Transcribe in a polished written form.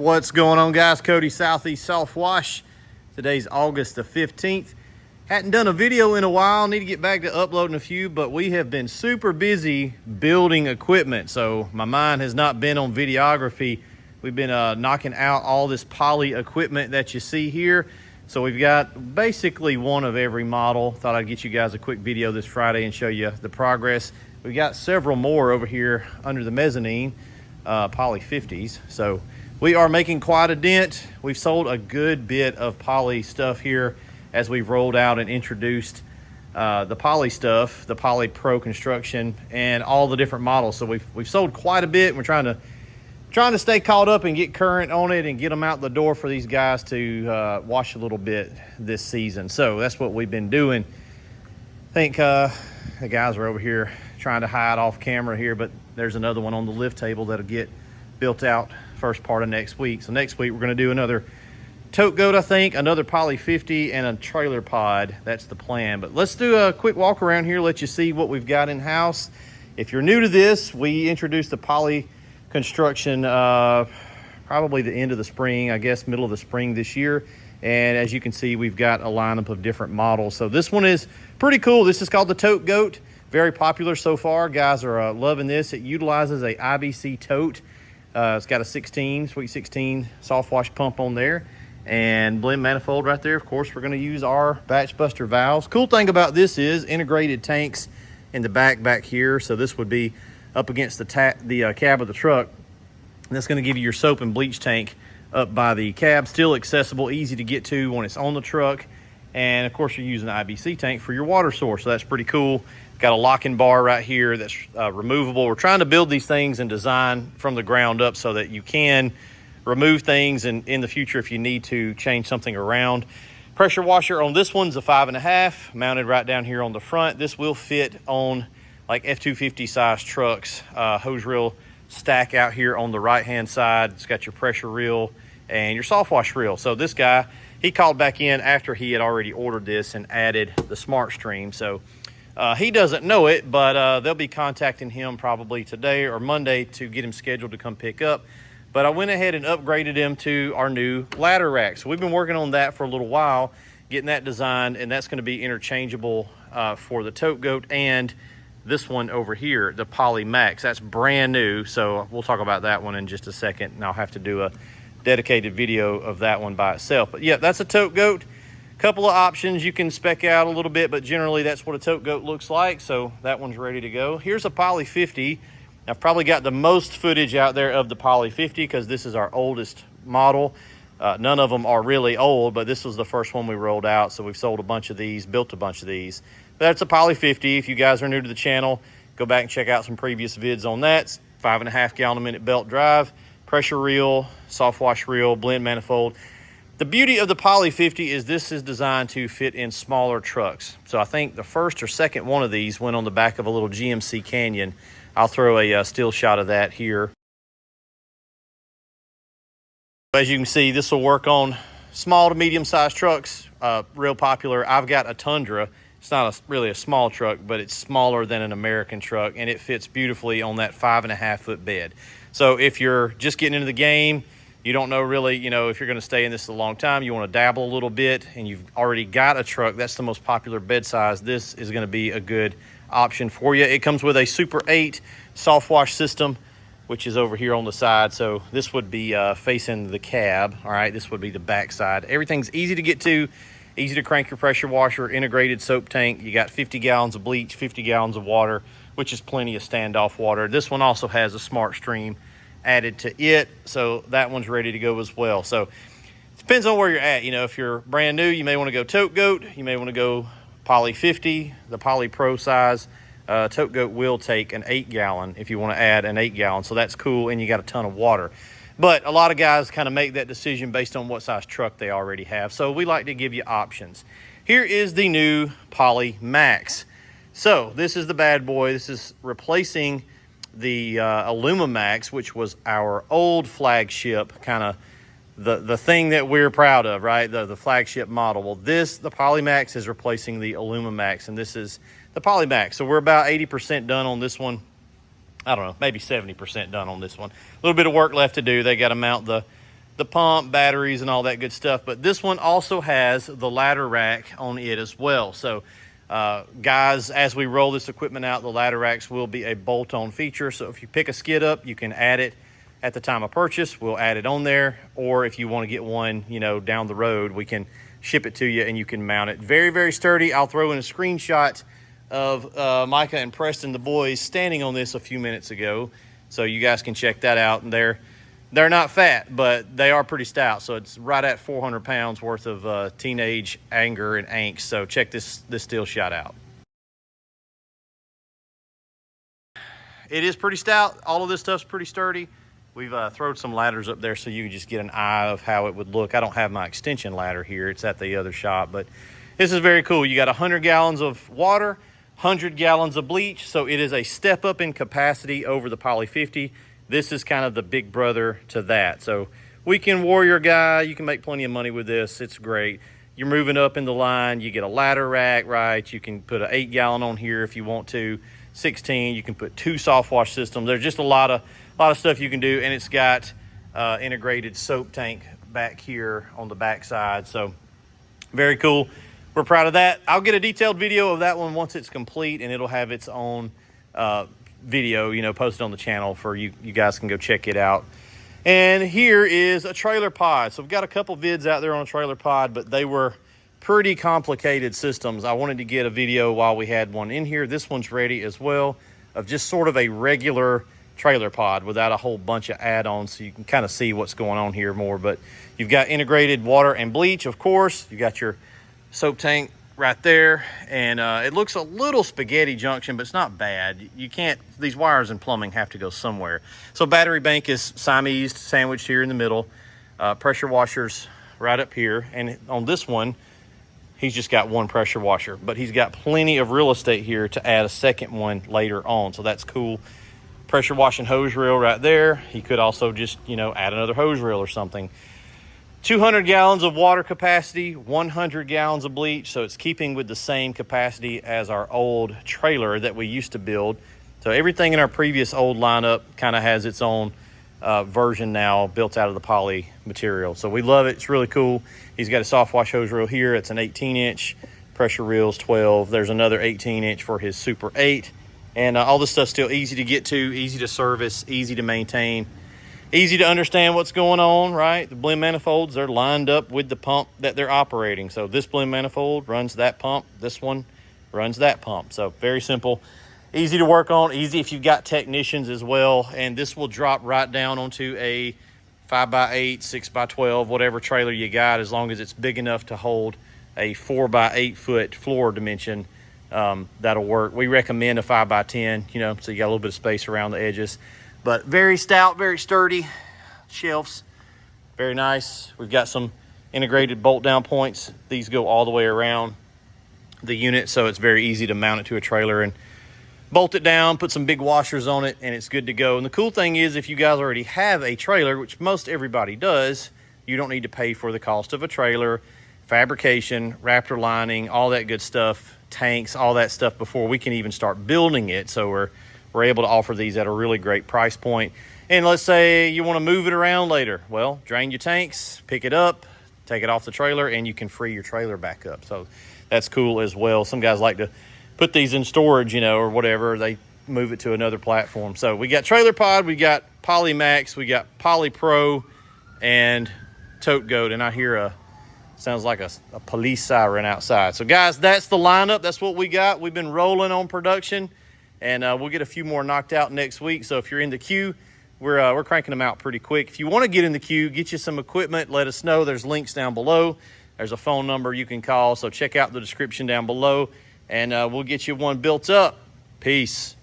What's going on, guys? Cody, Southeast SoftWash. Today's August the 15th. Hadn't done a video in a while. Need to get back to uploading a few, but we have been super busy building equipment, so my mind has not been on videography. We've been knocking out all this poly equipment that you see here. So we've got basically one of every model. Thought I'd get you guys a quick video this Friday and show you the progress. We got several more over here under the mezzanine, poly 50s. So we are making quite a dent. We've sold a good bit of poly stuff here as we've rolled out and introduced the poly stuff, the Poly Pro construction, and all the different models. So we've sold quite a bit. We're trying to stay caught up and get current on it and get them out the door for these guys to wash a little bit this season. So that's what we've been doing. I think the guys are over here trying to hide off camera here, but there's another one on the lift table that'll get built out first part of next week. So next week we're going to do another tote goat, I think, another poly 50 and a trailer pod. That's the plan. But let's do a quick walk around here, let you see what we've got in house. If you're new to this, we introduced the poly construction probably the end of the spring, I guess middle of the spring this year. And as you can see, we've got a lineup of different models. So this one is pretty cool. This is called the Tote Goat. Very popular so far. Guys are loving this. It utilizes a IBC tote. It's got a sweet 16 soft wash pump on there and blend manifold right there. Of course, we're going to use our batch buster valves. Cool thing about this is integrated tanks in the back here. So this would be up against the cab of the truck. And that's going to give you your soap and bleach tank up by the cab. Still accessible, easy to get to when it's on the truck. And of course, you're using the IBC tank for your water source. So that's pretty cool. Got a locking bar right here that's removable. We're trying to build these things and design from the ground up so that you can remove things and in the future if you need to change something around. Pressure washer on this one's a 5.5, mounted right down here on the front. This will fit on like F-250 size trucks. Hose reel stack out here on the right hand side. It's got your pressure reel and your soft wash reel. So this guy, he called back in after he had already ordered this and added the smart stream. So he doesn't know it, but they'll be contacting him probably today or Monday to get him scheduled to come pick up. But I went ahead and upgraded him to our new ladder rack. So we've been working on that for a little while, getting that designed, and that's going to be interchangeable for the Tote Goat and this one over here, the Polymax. That's brand new, so we'll talk about that one in just a second, and I'll have to do a dedicated video of that one by itself. But yeah, that's a Tote Goat. Couple of options you can spec out a little bit, but generally that's what a Tote Goat looks like. So that one's ready to go. Here's a poly 50. I've probably got the most footage out there of the poly 50 because this is our oldest model. None of them are really old, but this was the first one we rolled out. So we've sold a bunch of these, built a bunch of these. But that's a poly 50. If you guys are new to the channel, go back and check out some previous vids on that. It's 5.5 gallon a minute belt drive, pressure reel, soft wash reel, blend manifold. The beauty of the Poly 50 is this is designed to fit in smaller trucks. So I think the first or second one of these went on the back of a little GMC Canyon. I'll throw a still shot of that here. As you can see, this will work on small to medium-sized trucks, real popular. I've got a Tundra. It's not really a small truck, but it's smaller than an American truck, and it fits beautifully on that 5.5-foot bed. So if you're just getting into the game, you don't know really, if you're going to stay in this a long time, you want to dabble a little bit, and you've already got a truck, that's the most popular bed size. This is going to be a good option for you. It comes with a Super 8 soft wash system, which is over here on the side. So this would be facing the cab. All right, this would be the back side. Everything's easy to get to, easy to crank your pressure washer, integrated soap tank. You got 50 gallons of bleach, 50 gallons of water, which is plenty of standoff water. This one also has a smart stream added to it, so that one's ready to go as well. So it depends on where you're at. If you're brand new, you may want to go Tote Goat, you may want to go poly 50, the Poly Pro size. Tote Goat will take an 8 gallon if you want to add an 8 gallon, so that's cool, and you got a ton of water. But a lot of guys kind of make that decision based on what size truck they already have, so we like to give you options. Here is the new Polymax. So this is the bad boy. This is replacing the Max, which was our old flagship, kind of the thing that we're proud of, right? The flagship model. Well, the Polymax is replacing the Max, and this is the Polymax. So we're about 80% done on this one. I don't know, maybe 70% done on this one. A little bit of work left to do. They got to mount the the pump, batteries, and all that good stuff. But this one also has the ladder rack on it as well. So guys, as we roll this equipment out, the ladder racks will be a bolt-on feature. So if you pick a skid up, you can add it at the time of purchase. We'll add it on there. Or if you want to get one, you know, down the road, we can ship it to you and you can mount it. Very, very sturdy. I'll throw in a screenshot of Micah and Preston, the boys, standing on this a few minutes ago, so you guys can check that out. And they're not fat, but they are pretty stout. So it's right at 400 pounds worth of teenage anger and angst. So check this still shot out. It is pretty stout. All of this stuff's pretty sturdy. We've thrown some ladders up there so you can just get an eye of how it would look. I don't have my extension ladder here. It's at the other shop, but this is very cool. You got 100 gallons of water, 100 gallons of bleach. So it is a step up in capacity over the Poly 50. This is kind of the big brother to that. So weekend warrior guy, you can make plenty of money with this. It's great. You're moving up in the line. You get a ladder rack, right? You can put an 8 gallon on here if you want to. 16. You can put 2 SoftWash systems. There's just a lot of stuff you can do, and it's got integrated soap tank back here on the back side. So very cool. We're proud of that. I'll get a detailed video of that one once it's complete, and it'll have its own video, you know, posted on the channel for you guys can go check it out. And here is a trailer pod. So we've got a couple vids out there on a trailer pod, but they were pretty complicated systems. I wanted to get a video while we had one in here. This one's ready as well, of just sort of a regular trailer pod without a whole bunch of add-ons, so you can kind of see what's going on here more. But you've got integrated water and bleach, of course. You got your soap tank right there, and it looks a little spaghetti junction, but it's not bad. You can't, these wires and plumbing have to go somewhere. So battery bank is Siamese sandwiched here in the middle. Pressure washers right up here, and on this one he's just got one pressure washer, but he's got plenty of real estate here to add a second one later on, so that's cool. Pressure washing hose reel right there. He could also just, you know, add another hose reel or something. 200 gallons of water capacity, 100 gallons of bleach, so it's keeping with the same capacity as our old trailer that we used to build. So everything in our previous old lineup kind of has its own version now built out of the poly material. So we love it. It's really cool. He's got a SoftWash hose reel here. It's an 18-inch. Pressure reels 12. There's another 18-inch for his Super 8. And all this stuff's still easy to get to, easy to service, easy to maintain. Easy to understand what's going on, right? The blend manifolds, they're lined up with the pump that they're operating. So this blend manifold runs that pump. This one runs that pump. So very simple, easy to work on, easy if you've got technicians as well. And this will drop right down onto a 5x8, 6x12, whatever trailer you got, as long as it's big enough to hold a 4x8 foot floor dimension. That'll work. We recommend a 5x10, you know, so you got a little bit of space around the edges. But very stout, very sturdy shelves, very nice. We've got some integrated bolt down points. These go all the way around the unit, so it's very easy to mount it to a trailer and bolt it down, put some big washers on it, and it's good to go. And the cool thing is, if you guys already have a trailer, which most everybody does, you don't need to pay for the cost of a trailer, fabrication, Raptor lining, all that good stuff, tanks, all that stuff before we can even start building it. So we're able to offer these at a really great price point. And let's say you want to move it around later. Well, drain your tanks, pick it up, take it off the trailer, and you can free your trailer back up. So that's cool as well. Some guys like to put these in storage, you know, or whatever. They move it to another platform. So we got Trailer Pod, we got Polymax, we got Poly Pro, and Tote Goat. And I hear sounds like a police siren outside. So guys, that's the lineup. That's what we got. We've been rolling on production. And we'll get a few more knocked out next week. So if you're in the queue, we're cranking them out pretty quick. If you want to get in the queue, get you some equipment, let us know. There's links down below. There's a phone number you can call. So check out the description down below, and we'll get you one built up. Peace.